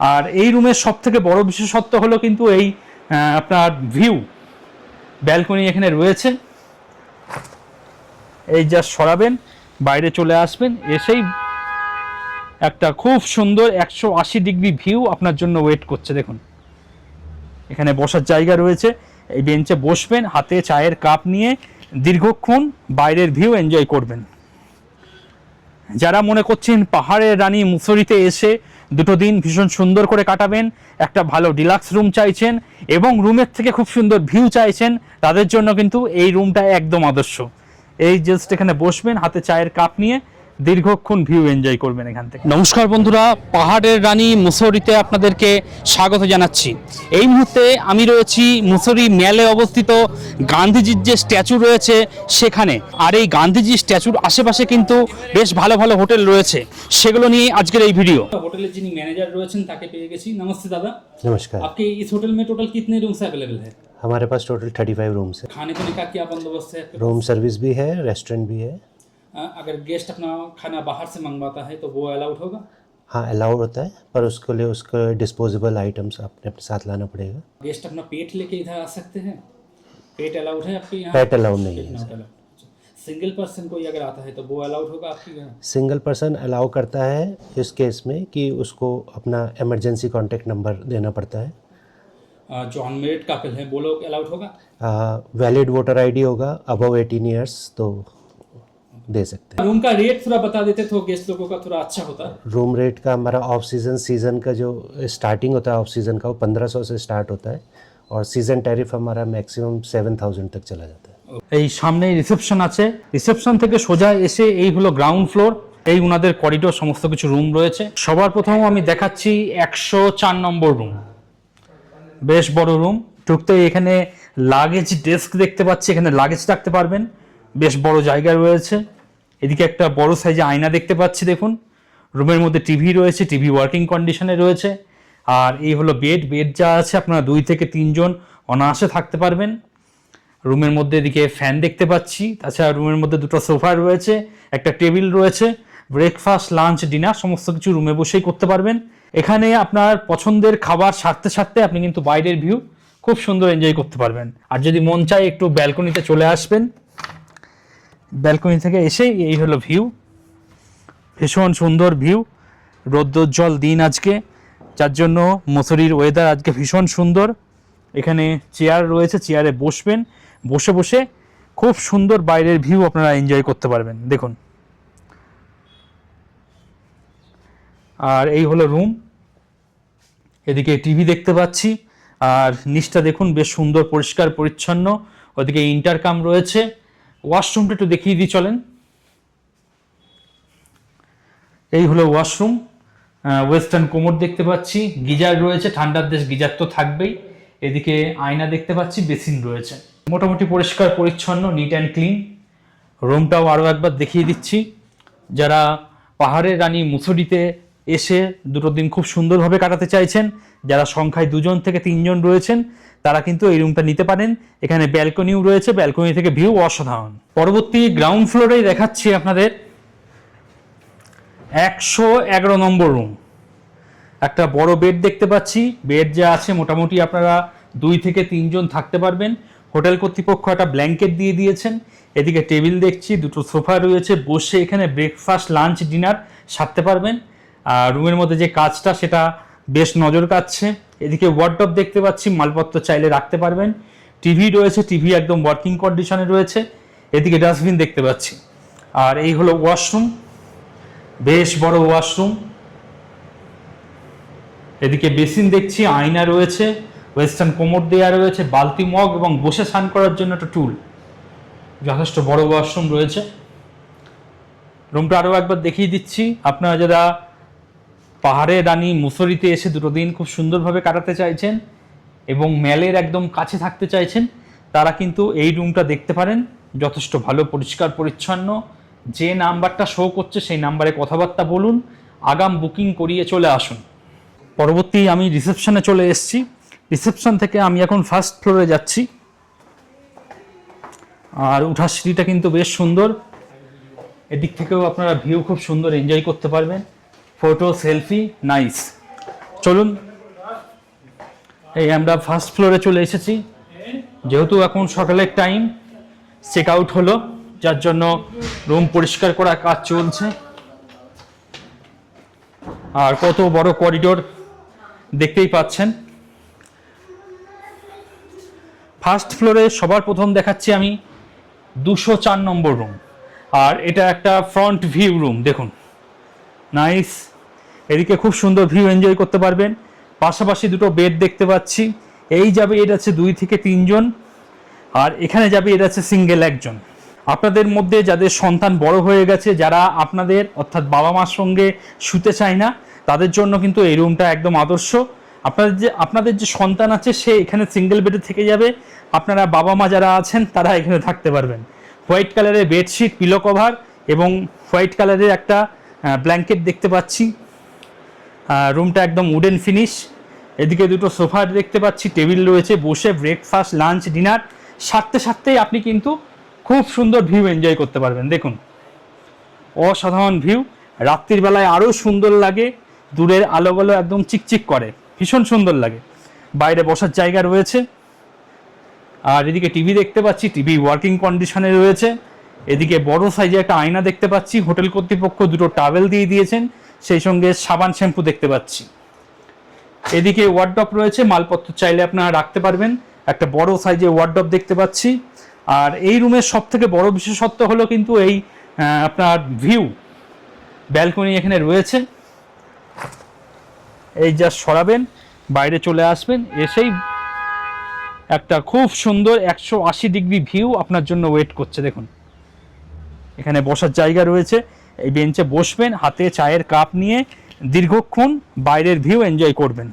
আর এই রুমের সব থেকে বড় বিশেষত্ব হলো কিন্তু এই আপনার ভিউ, ব্যালকনি এখানে রয়েছে। এই জাস্ট সরাবেন, বাইরে চলে আসবেন, এসেই একটা খুব সুন্দর 180 ডিগ্রি ভিউ আপনার জন্য ওয়েট করছে। দেখুন এখানে বসার জায়গা রয়েছে, এই বেঞ্চে বসবেন, হাতে চায়ের কাপ নিয়ে দীর্ঘক্ষণ বাইরের ভিউ এনজয় করবেন। যারা মনে করছেন পাহাড়ের রানী মুসৌরিতে এসে দুটো দিন ভীষণ সুন্দর করে কাটাবেন, একটা ভালো ডিলাক্স রুম চাইছেন এবং রুমের থেকে খুব সুন্দর ভিউ চাইছেন, তাদের জন্য কিন্তু এই রুমটা একদম আদর্শ। এই জাস্ট এখানে বসবেন, হাতে চায়ের কাপ নিয়ে দীর্ঘক্ষণ ভিউ এনজয় করবেন এখান থেকে। নমস্কার বন্ধুরা, পাহাড়ের রানী মুসৌরিতে আপনাদেরকে স্বাগত জানাচ্ছি। এই মুহূর্তে আমি রয়েছি মুসৌরি ম্যালে অবস্থিত গান্ধীজির যে স্ট্যাচু রয়েছে সেখানে। আর এই গান্ধীজি স্ট্যাচুর আশেপাশে কিন্তু বেশ ভালো ভালো হোটেল রয়েছে, সেগুলো নিয়ে আজকের এই ভিডিও। হোটেলের যিনি ম্যানেজার রয়েছেন তাকে পেয়ে গেছি। নমস্তে দাদা। नमस्कार। आपके इस होटल में टोटल कितने रूम्स अवेलेबल है? हमारे पास टोटल 35 रूम्स है। खाने पीने का क्या बंदोबस्त है? रूम सर्विस भी है, रेस्टोरेंट भी है। अगर गेस्ट अपना खाना बाहर से मंगवाता है तो वो अलाउड होगा? हाँ अलाउड होता है, पर उसके लिए उसके डिस्पोजेबल आइटम्स अपने अपने साथ लाना पड़ेगा। गेस्ट अपना पेट लेके इधर आ सकते हैं? पेट अलाउड है आपके यहाँ? पेट अलाउड नहीं है। सिंगल पर्सन कोई अगर आता है तो वो अलाउड होगा आपके यहाँ? सिंगल पर्सन अलाउ करता है इस केस में कि उसको अपना इमरजेंसी कॉन्टैक्ट नंबर देना पड़ता है। जो अनमेरिड कपल है वो लोग अलाउड होगा? वैलिड वोटर आईडी होगा, अबव 18 ईयर्स तो दे सकते हैं। रूम का रेट थोड़ा बता देते तो गेस्ट लोगों का थोड़ा अच्छा होता। रूम रेट का हमारा ऑफ सीज़न का जो स्टार्टिंग होता है ऑफ सीज़न का वो 1500 से स्टार्ट होता है और सीज़न टैरिफ हमारा मैक्सिमम 7000 तक चला जाता है। এই সামনেই রিসেপশন আছে, রিসেপশন থেকে সোজা এসে এই হলো গ্রাউন্ড ফ্লোর, এই উনাদের করিডোর, সমস্ত কিছু রুম রয়েছে। সবার প্রথম আমি দেখাচ্ছি 104 নম্বর রুম, বেশ বড় রুম। ঢুকতেই এখানে লাগেজ ডেস্ক দেখতে পাচ্ছি, এখানে লাগেজ রাখতে পারবেন, বেশ বড় জায়গা রয়েছে। এদিকে একটা বড় সাইজে আয়না দেখতে পাচ্ছি, দেখুন। রুমের মধ্যে টিভি রয়েছে, টিভি ওয়ার্কিং কন্ডিশনে রয়েছে। আর এই হলো বেড, বেড যা আছে আপনারা 2 থেকে 3 জন অনায়াসে থাকতে পারবেন। রুমের মধ্যে এদিকে ফ্যান দেখতে পাচ্ছি, তাছাড়া রুমের মধ্যে দুটো সোফা রয়েছে, একটা টেবিল রয়েছে। ব্রেকফাস্ট, লাঞ্চ, ডিনার সমস্ত কিছু রুমে বসেই করতে পারবেন। এখানে আপনার পছন্দের খাবার সারতে সারতে আপনি কিন্তু বাইরের ভিউ খুব সুন্দর এনজয় করতে পারবেন। আর যদি মন চায় একটু ব্যালকনিতে চলে আসবেন, ব্যালকনি থেকে এসেই এই হলো ভিউ, ভীষণ সুন্দর ভিউ। রৌদ্রোজ্জ্বল দিন আজকে, যার জন্য মুসৌরির ওয়েদার আজকে ভীষণ সুন্দর। এখানে চেয়ার রয়েছে, চেয়ারে বসবেন, বসে বসে খুব সুন্দর বাইরের ভিউ আপনারা এনজয় করতে পারবেন। দেখুন, আর এই হলো রুম। এদিকে টিভি দেখতে পাচ্ছি, আর নিচটা দেখুন বেশ সুন্দর পরিষ্কার পরিচ্ছন্ন। ওদিকে ইন্টারকাম রয়েছে। ওয়াশরুমটা একটু দেখিয়ে দিই, চলেন। এই হলো ওয়াশরুম, ওয়েস্টার্ন কোমোড দেখতে পাচ্ছি, গিজার রয়েছে, ঠান্ডার দেশ গিজার তো থাকবেই। এদিকে আয়না দেখতে পাচ্ছি, বেসিন রয়েছে, মোটামুটি পরিষ্কার পরিচ্ছন্ন, নিট অ্যান্ড ক্লিন। রুমটাও আরও একবার দেখিয়ে দিচ্ছি। যারা পাহাড়ের রানী মুসৌরিতে এসে দুটো দিন খুব সুন্দরভাবে কাটাতে চাইছেন, যারা সংখ্যায় 2 জন থেকে 3 জন রয়েছেন, তারা কিন্তু এই রুমটা নিতে পারেন। এখানে ব্যালকনিও রয়েছে, ব্যালকনি থেকে ভিউ অসাধারণ। পরবর্তী গ্রাউন্ড ফ্লোরেই দেখাচ্ছি আপনাদের 111 নম্বর রুম। একটা বড় বেড দেখতে পাচ্ছি, বেড যা আছে মোটামুটি আপনারা 2 থেকে 3 জন থাকতে পারবেন। হোটেল কর্তৃপক্ষ একটা ব্ল্যাঙ্কেট দিয়ে দিয়েছেন। এদিকে টেবিল দেখছি, দুটো সোফা রয়েছে, বসে এখানে ব্রেকফাস্ট, লাঞ্চ, ডিনার সারতে পারবেন। আর রুমের মধ্যে যে কাজটা সেটা বেশ নজর কাটছে। এদিকে ওয়ার্ডরোব দেখতে পাচ্ছি, মালপত্র চাইলে রাখতে পারবেন। টিভি রয়েছে, টিভি একদম ওয়ার্কিং কন্ডিশনে রয়েছে। এদিকে ডাস্টবিন দেখতে পাচ্ছি। আর এই হলো ওয়াশরুম, বেশ বড় ওয়াশরুম। এদিকে বেসিন দেখছি, আয়না রয়েছে, ওয়েস্টার্ন কোমোড দেওয়া রয়েছে, বালতি, মগ এবং বসে স্নান করার জন্য একটা টুল। যথেষ্ট বড় ওয়াশরুম রয়েছে। রুমটা আরও একবার দেখিয়ে দিচ্ছি। আপনারা যারা পাহাড়ের রানী মুসৌরিতে এসে দুটো দিন খুব সুন্দরভাবে কাটাতে চাইছেন এবং ম্যালের একদম কাছে থাকতে চাইছেন, তারা কিন্তু এই রুমটা দেখতে পারেন। যথেষ্ট ভালো, পরিষ্কার পরিচ্ছন্ন। যে নাম্বারটা শো করছে সেই নাম্বারে কথাবার্তা বলুন, আগাম বুকিং করিয়ে চলে আসুন। পরবর্তী আমি রিসেপশনে চলে এসেছি। রিসেপশন থেকে আমি এখন ফার্স্ট ফ্লোরে যাচ্ছি। আর উঠার সিঁড়িটা কিন্তু বেশ সুন্দর। এদিক থেকেও আপনারা ভিউ খুব সুন্দর এনজয় করতে পারবেন। Photo, selfie, nice. চলুন, এই আমরা ফার্স্ট ফ্লোরে চলে এসেছি। যেহেতু এখন সকালের টাইম, চেক আউট হলো, যার জন্য রুম পরিষ্কার করার কাজ চলছে। আর কত বড় করিডোর দেখতেই পাচ্ছেন। ফার্স্ট ফ্লোরে সবার প্রথম দেখাচ্ছি আমি 204 নম্বর রুম। আর এটা একটা ফ্রন্ট ভিউ রুম, দেখুন নাইস। এদিকে খুব সুন্দর ভিউ এনজয় করতে পারবেন। পাশাপাশি দুটো বেড দেখতে পাচ্ছি। এই যাবে এটা আছে 2 থেকে 3 জন, আর এখানে যাবে এটা আছে সিঙ্গেল একজন। আপনাদের মধ্যে যাদের সন্তান বড় হয়ে গেছে, যারা আপনাদের অর্থাৎ বাবা মার সঙ্গে শুতে চায় না, তাদের জন্য কিন্তু এই রুমটা একদম আদর্শ। আপনাদের যে সন্তান আছে সে এখানে সিঙ্গেল বেডে থেকে যাবে, আপনারা বাবা মা যারা আছেন তারা এখানে থাকতে পারবেন। হোয়াইট কালারের বেডশিট, পিলো কভার এবং হোয়াইট কালারের একটা ব্ল্যাঙ্কেট দেখতে পাচ্ছি। রুমটা একদম উডেন ফিনিশ। এদিকে দুটো সোফা দেখতে পাচ্ছি, টেবিল রয়েছে, বসে ব্রেকফাস্ট, লাঞ্চ, ডিনার সাথে আপনি কিন্তু খুব সুন্দর ভিউ এনজয় করতে পারবেন। দেখুন অসাধারণ ভিউ, রাত্রির বেলায় আরও সুন্দর লাগে, দূরের আলোগুলো একদম চিকচিক করে, ভীষণ সুন্দর লাগে। বাইরে বসার জায়গা রয়েছে। আর এদিকে টিভি দেখতে পাচ্ছি, টিভি ওয়ার্কিং কন্ডিশনে রয়েছে। এদিকে বড় সাইজে একটা আয়না দেখতে পাচ্ছি, হোটেল কর্তৃপক্ষ দুটো টাওয়েল দিয়ে দিয়েছেন, সেই সঙ্গে সাবান শ্যাম্পু দেখতে পাচ্ছি। এদিকে ওয়ার্ডরোব রয়েছে, মালপত্র চাইলে আপনারা রাখতে পারবেন, একটা বড় সাইজে ওয়ার্ডরোব দেখতে পাচ্ছি। আর এই রুমের সব থেকে বড় বিশেষত্ব হলো কিন্তু এই আপনার ভিউ, ব্যালকনি এখানে রয়েছে। এই যা সরাবেন, বাইরে চলে আসবেন, এসেই একটা খুব সুন্দর 180 ডিগ্রি ভিউ আপনার জন্য ওয়েট করছে। দেখুন এখানে বসার জায়গা রয়েছে, এই বেঞ্চে বসবেন, হাতে চায়ের কাপ নিয়ে দীর্ঘক্ষণ বাইরের ভিউ এনজয় করবেন।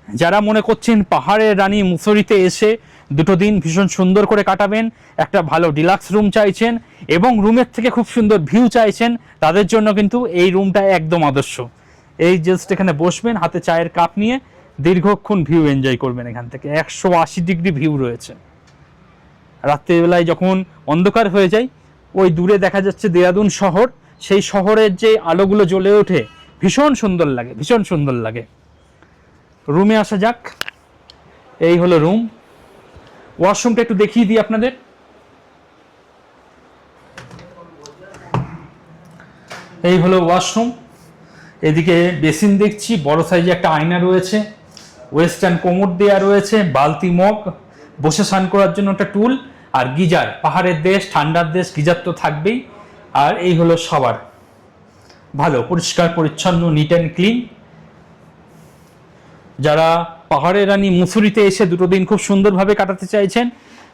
যারা মনে করছেন পাহাড়ের রানী মুসৌরিতে এসে দুটো দিন ভীষণ সুন্দর করে কাটাবেন, একটা ভালো ডিলাক্স রুম চাইছেন এবং রুমের থেকে খুব সুন্দর ভিউ চাইছেন, তাদের জন্য কিন্তু এই রুমটা একদম আদর্শ। এই জাস্ট এখানে বসবেন, হাতে চায়ের কাপ নিয়ে দীর্ঘক্ষণ ভিউ এনজয় করবেন। এখান থেকে 180 ডিগ্রি ভিউ রয়েছে। রাত্রিবেলায় যখন অন্ধকার হয়ে যায়, ওই দূরে দেখা যাচ্ছে দেরাদুন শহর, সেই শহরের যে আলোগুলো জ্বলে ওঠে, ভীষণ সুন্দর লাগে, ভীষণ সুন্দর লাগে। রুমে আসা যাক। এই হলো রুম। ওয়াশরুমটা একটু দেখিয়ে দিই আপনাদের। এই হলো ওয়াশরুম। এদিকে বেসিন দেখছি, বড় সাইজে একটা আয়না রয়েছে, ওয়েস্টার্ন কোমোড দেওয়া রয়েছে, বালতি মগ, বসে স্নান করার জন্য একটা টুল, আর গিজার। পাহাড়ের দেশ, ঠান্ডার দেশ, গিজার তো থাকবেই। আর এই হলো শাওয়ার, ভালো পরিষ্কার পরিচ্ছন্ন, নিট অ্যান্ড ক্লিন। যারা পাহাড়ের রানী মুসৌরিতে এসে দুটো দিন খুব সুন্দরভাবে কাটাতে চাইছেন,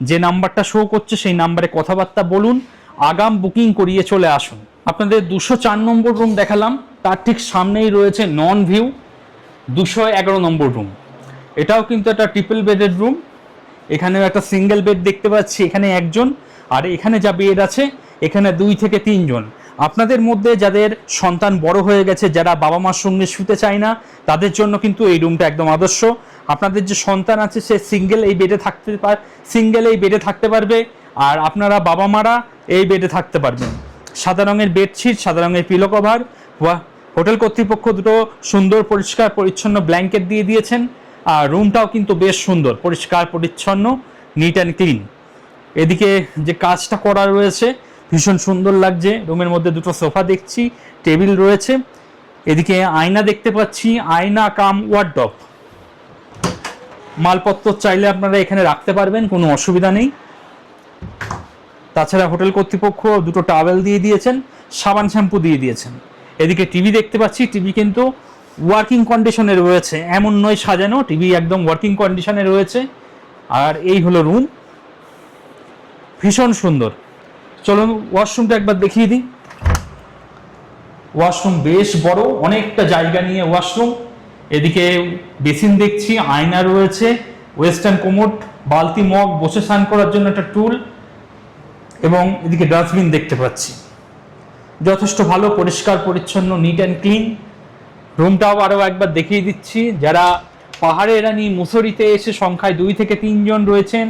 যে নাম্বারটা শো করছে সেই নাম্বারে কথাবার্তা বলুন, আগাম বুকিং করিয়ে চলে আসুন। আপনাদের 204 নম্বর রুম দেখালাম, তার ঠিক সামনেই রয়েছে নন ভিউ 211 নম্বর রুম। এটাও কিন্তু একটা ট্রিপল বেডের রুম। এখানেও একটা সিঙ্গেল বেড দেখতে পাচ্ছি, এখানে একজন, আর এখানে যা বেড আছে এখানে 2 থেকে 3 জন। আপনাদের মধ্যে যাদের সন্তান বড় হয়ে গেছে, যারা বাবা মার সঙ্গে শুতে চায় না, তাদের জন্য কিন্তু এই রুমটা একদম আদর্শ। আপনাদের যে সন্তান আছে সে সিঙ্গেল এই বেডে থাকতে পারবে, আর আপনারা বাবা মারা এই বেডে থাকতে পারবেন। সাদা রঙের বেডশিট, সাদা রঙের পিলো কভার, হোটেল কর্তৃপক্ষ দুটো সুন্দর পরিষ্কার পরিচ্ছন্ন ব্ল্যাঙ্কেট দিয়ে দিয়েছেন। আর রুমটাও কিন্তু বেশ সুন্দর, পরিষ্কার পরিচ্ছন্ন, নিট অ্যান্ড ক্লিন। এদিকে যে কাজটা করা রয়েছে ভীষণ সুন্দর লাগছে। রুমের মধ্যে দুটো সোফা দেখছি, টেবিল রয়েছে। এদিকে আয়না দেখতে পাচ্ছি, আয়না কাম ওয়ার্ডরোব। মালপত্র চাইলে আপনারা এখানে রাখতে পারবেন, কোনো অসুবিধা নেই। তাছাড়া হোটেল কর্তৃপক্ষ দুটো টাওয়েল দিয়ে দিয়েছেন, সাবান শ্যাম্পু দিয়ে দিয়েছেন। এদিকে টিভি দেখতে পাচ্ছি, টিভি কিন্তু ওয়ার্কিং কন্ডিশনে রয়েছে, এমন নয় সাজানো, টিভি একদম ওয়ার্কিং কন্ডিশনে রয়েছে। আর এই হলো রুম, ভীষণ সুন্দর। চলুন ওয়াশরুমটা একবার দেখিয়ে দিই। ওয়াশরুম বেশ বড়, অনেকটা জায়গা নিয়ে ওয়াশরুম। এদিকে বেসিন দেখছি, আয়না রয়েছে, ওয়েস্টার্ন কোমোড, বালতি মগ, বসে স্নান করার জন্য একটা টুল, এবং এদিকে ডাস্টবিন দেখতে পাচ্ছি। যথেষ্ট ভালো, পরিষ্কার পরিচ্ছন্ন, নিট অ্যান্ড ক্লিন। রুমটাও আরও একবার দেখিয়ে দিচ্ছি। যারা পাহাড়ের রানী মুসৌরিতে এসে সংখ্যায় 2 থেকে 3 জন রয়েছেন,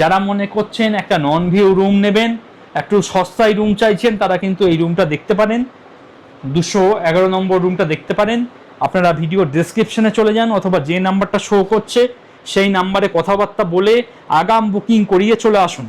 যারা মনে করছেন একটা নন ভিউ রুম নেবেন, একটু সস্তায় রুম চাইছেন, তারা কিন্তু এই রুমটা দেখতে পারেন, 211 নম্বর রুমটা দেখতে পারেন। আপনারা ভিডিও ডেসক্রিপশনে চলে যান অথবা যে নাম্বারটা শো করছে সেই নাম্বারে কথাবার্তা বলে আগাম বুকিং করিয়ে চলে আসুন।